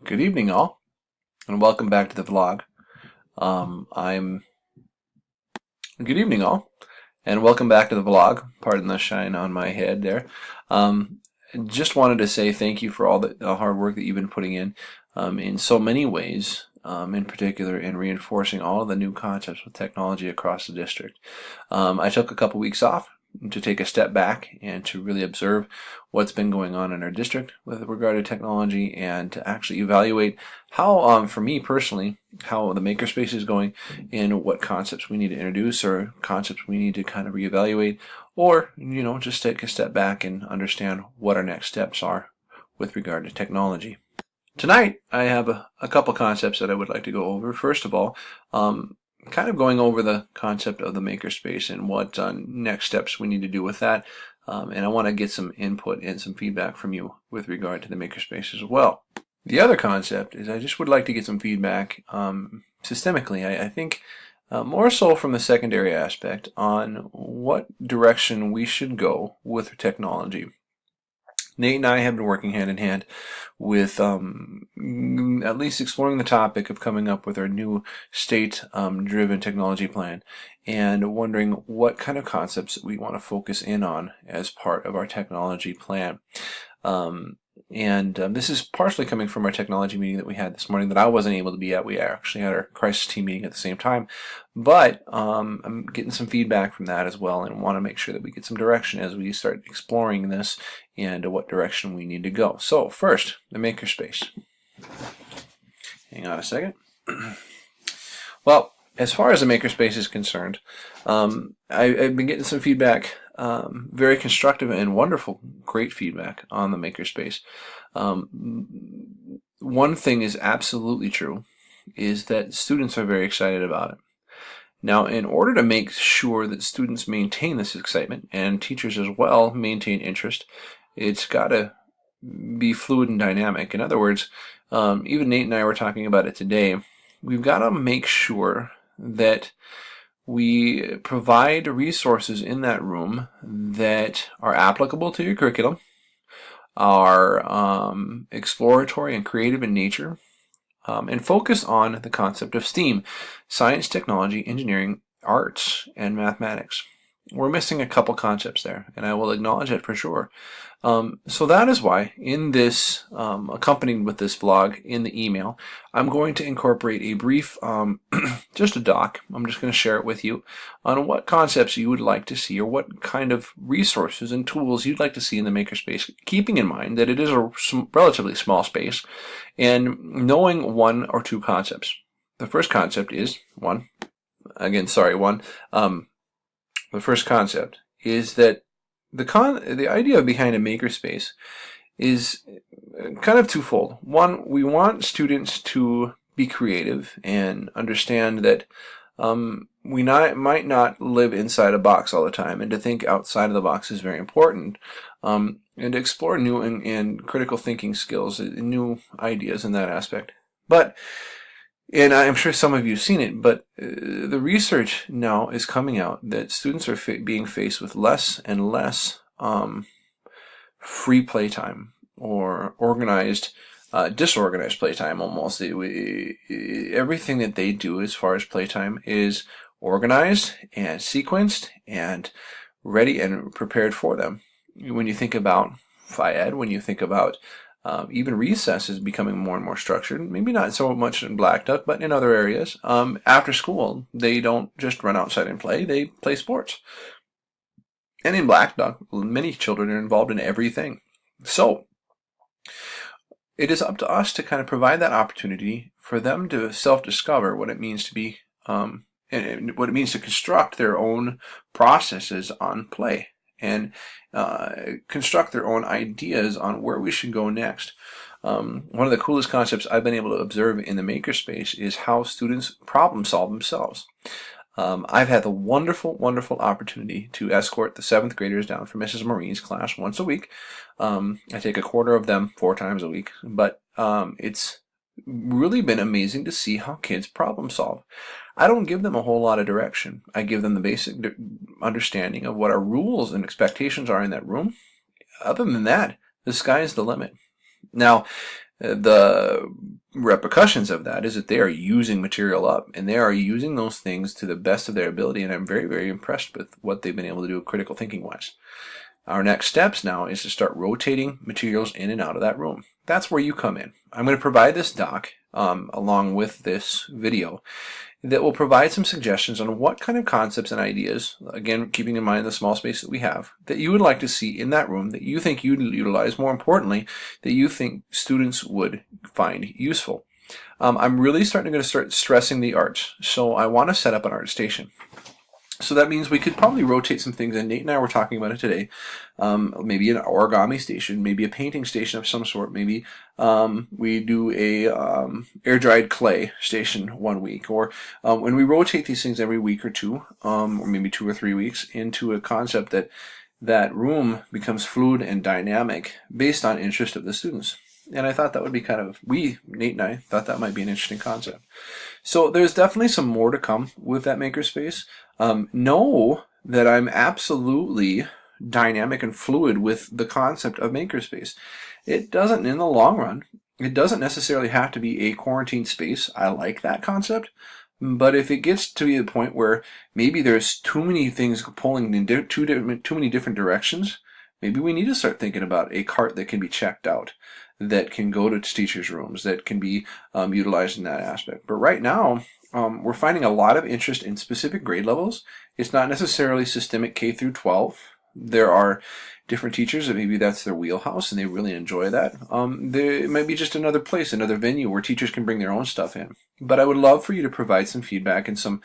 Good evening, all, and welcome back to the vlog. I'm Good evening, all, and welcome back to the vlog. Pardon the shine on my head there. Um, just wanted to say thank you for all the hard work that you've been putting in so many ways. In particular, in reinforcing all of the new concepts with technology across the district. I took a couple weeks off to take a step back and to really observe what's been going on in our district with regard to technology and to actually evaluate how, for me personally, how the makerspace is going and what concepts we need to introduce or concepts we need to kind of reevaluate, or just take a step back and understand what our next steps are with regard to technology. Tonight I have a couple concepts that I would like to go over. First of all, kind of going over the concept of the makerspace and what next steps we need to do with that. And I want to get some input and some feedback from you with regard to the makerspace as well. The other concept is I just would like to get some feedback systemically. I think more so from the secondary aspect on what direction we should go with technology. Nate and I have been working hand in hand with at least exploring the topic of coming up with our new state-driven technology plan and wondering what kind of concepts we want to focus in on as part of our technology plan. This is partially coming from our technology meeting that we had this morning that I wasn't able to be at. We actually had our crisis team meeting at the same time, but I'm getting some feedback from that as well and want to make sure that we get some direction as we start exploring this and what direction we need to go. So first, the makerspace. Hang on a second. Well, as far as the makerspace is concerned, I've been getting some feedback, very constructive and wonderful, great feedback on the makerspace. One thing is absolutely true, is that students are very excited about it. Now, in order to make sure that students maintain this excitement and teachers as well maintain interest, it's got to be fluid and dynamic. In other words, even Nate and I were talking about it today. We've got to make sure that we provide resources in that room that are applicable to your curriculum, are exploratory and creative in nature, and focus on the concept of STEAM: science, technology, engineering, arts, and mathematics. We're missing a couple concepts there, and I will acknowledge it for sure. So that is why in this, accompanied with this vlog in the email, I'm going to incorporate a brief, just a doc. I'm just going to share it with you on what concepts you would like to see or what kind of resources and tools you'd like to see in the makerspace, keeping in mind that it is a relatively small space and knowing one or two concepts. The first concept is the first concept is that the idea behind a makerspace is kind of twofold. One, we want students to be creative and understand that we might not live inside a box all the time, and to think outside of the box is very important, and to explore new and critical thinking skills, new ideas in that aspect. And I'm sure some of you have seen it, but the research now is coming out that students are being faced with less and less free playtime or disorganized playtime almost. Everything that they do as far as playtime is organized and sequenced and ready and prepared for them. When you think about Phi-Ed, when you think about even recess is becoming more and more structured, maybe not so much in Black Duck, but in other areas. After school, they don't just run outside and play, they play sports. And in Black Duck, many children are involved in everything. So, it is up to us to kind of provide that opportunity for them to self-discover what it means to be, and what it means to construct their own processes on play, and construct their own ideas on where we should go next. One of the coolest concepts I've been able to observe in the makerspace is how students problem solve themselves. I've had the wonderful, wonderful opportunity to escort the 7th graders down for Mrs. Marie's class once a week. I take a quarter of them 4 times a week, but it's really been amazing to see how kids problem solve. I don't give them a whole lot of direction. I give them the basic understanding of what our rules and expectations are in that room. Other than that, the sky is the limit. Now, The repercussions of that is that they are using material up, and they are using those things to the best of their ability, and I'm very, very impressed with what they've been able to do critical thinking wise. Our next steps now is to start rotating materials in and out of that room. That's where you come in. I'm going to provide this doc along with this video that will provide some suggestions on what kind of concepts and ideas, again, keeping in mind the small space that we have, that you would like to see in that room, that you think you'd utilize, more importantly, that you think students would find useful. I'm really going to start stressing the arts, so I want to set up an art station. So that means we could probably rotate some things, and Nate and I were talking about it today. Maybe an origami station, maybe a painting station of some sort. Maybe we do a air-dried clay station one week, or when we rotate these things every week or two, or maybe 2 or 3 weeks, into a concept that that room becomes fluid and dynamic based on interest of the students. And I thought that would be kind of, Nate and I, thought that might be an interesting concept. So there's definitely some more to come with that makerspace. Know that I'm absolutely dynamic and fluid with the concept of makerspace. It doesn't, in the long run, it doesn't necessarily have to be a quarantine space. I like that concept. But if it gets to be the point where maybe there's too many things pulling in too many different directions, maybe we need to start thinking about a cart that can be checked out, that can go to teachers' rooms, that can be utilized in that aspect. But right now, we're finding a lot of interest in specific grade levels. It's not necessarily systemic K through 12. There are different teachers that maybe that's their wheelhouse and they really enjoy that. It might be just another place, another venue where teachers can bring their own stuff in. But I would love for you to provide some feedback and some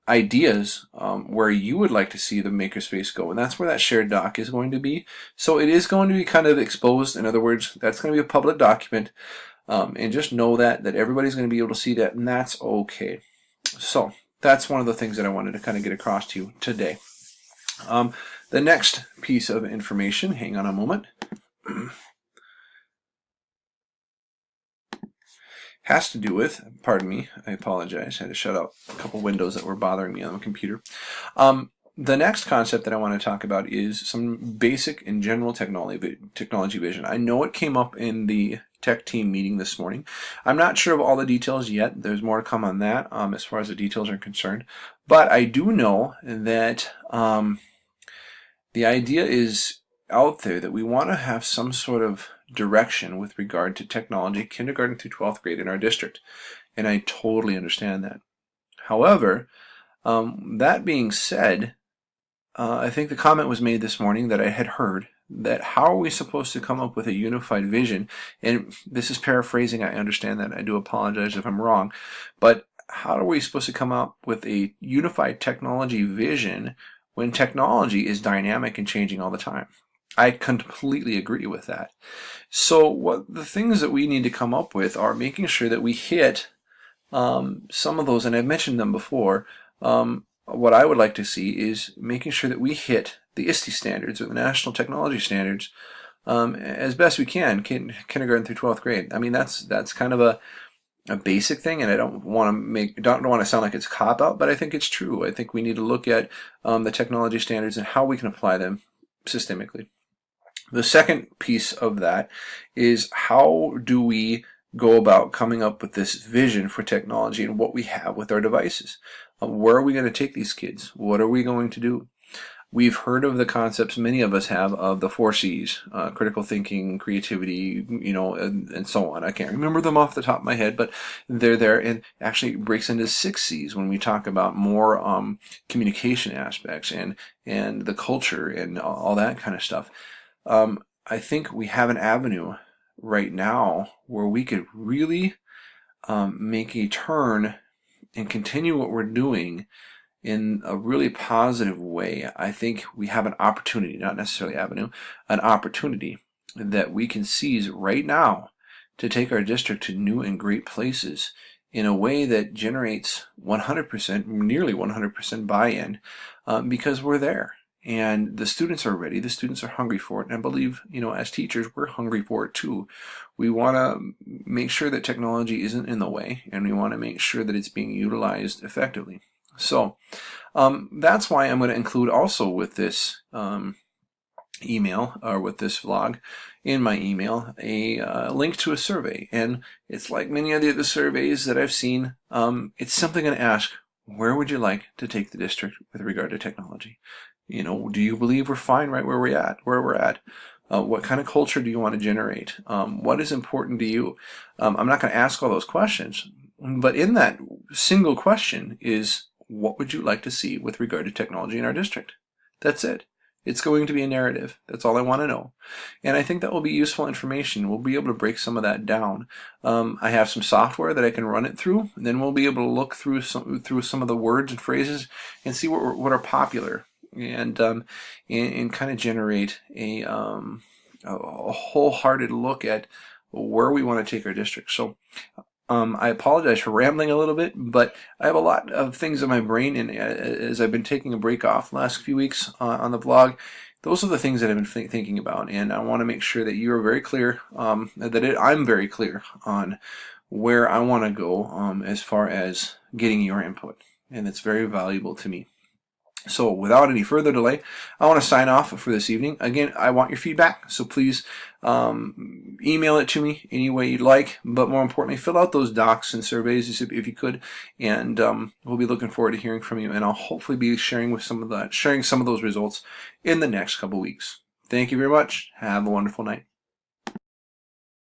ideas where you would like to see the makerspace go. And that's where that shared doc is going to be. So it is going to be kind of exposed. In other words, that's going to be a public document. And just know that everybody's going to be able to see that, and that's okay. So that's one of the things that I wanted to kind of get across to you today. The next piece of information, hang on a moment, has to do with, pardon me, I apologize, I had to shut out a couple windows that were bothering me on the computer. The next concept that I want to talk about is some basic and general technology vision. I know it came up in the tech team meeting this morning. I'm not sure of all the details yet. There's more to come on that as far as the details are concerned. But I do know that the idea is out there that we want to have some sort of direction with regard to technology, kindergarten through 12th grade in our district. And I totally understand that. However, that being said, I think the comment was made this morning that I had heard that how are we supposed to come up with a unified vision? And this is paraphrasing, I understand that, I do apologize if I'm wrong, but how are we supposed to come up with a unified technology vision when technology is dynamic and changing all the time? I completely agree with that. So what the things that we need to come up with are making sure that we hit some of those, and I've mentioned them before. What I would like to see is making sure that we hit the ISTE standards, or the National Technology Standards, as best we can, kindergarten through 12th grade. I mean, that's kind of a basic thing, and I don't want to sound like it's cop out, but I think it's true. I think we need to look at the technology standards and how we can apply them systemically. The second piece of that is how do we go about coming up with this vision for technology and what we have with our devices. Where are we going to take these kids? What are we going to do? We've heard of the concepts, many of us have, of the 4 C's, critical thinking, creativity, and so on. I can't remember them off the top of my head, but they're there, and actually it breaks into 6 C's when we talk about more communication aspects and the culture and all that kind of stuff. I think we have an avenue right now where we could really make a turn and continue what we're doing in a really positive way. I think we have an opportunity, not necessarily avenue, an opportunity that we can seize right now to take our district to new and great places in a way that generates 100%, nearly 100% buy-in, because we're there. And the students are ready, the students are hungry for it, and I believe, as teachers, we're hungry for it too. We want to make sure that technology isn't in the way, and we want to make sure that it's being utilized effectively. So that's why I'm going to include also with this email, or with this vlog, in my email a link to a survey, and it's like many of the other surveys that I've seen. It's simply going to ask, where would you like to take the district with regard to technology? Do you believe we're fine right where we're at? What kind of culture do you want to generate? What is important to you? I'm not going to ask all those questions, but in that single question is, what would you like to see with regard to technology in our district? That's it. It's going to be a narrative. That's all I want to know. And I think that will be useful information. We'll be able to break some of that down. I have some software that I can run it through, and then we'll be able to look through some of the words and phrases and see what are popular, and kind of generate a wholehearted look at where we want to take our district. So I apologize for rambling a little bit, but I have a lot of things in my brain, and as I've been taking a break off the last few weeks on the vlog, those are the things that I've been thinking about, and I want to make sure that you are very clear, I'm very clear on where I want to go as far as getting your input, and it's very valuable to me. So without any further delay, I want to sign off for this evening. Again, I want your feedback, so please email it to me any way you'd like, but more importantly, fill out those docs and surveys if you could, and we'll be looking forward to hearing from you, and I'll hopefully be sharing some of those results in the next couple weeks. Thank you very much. Have a wonderful night.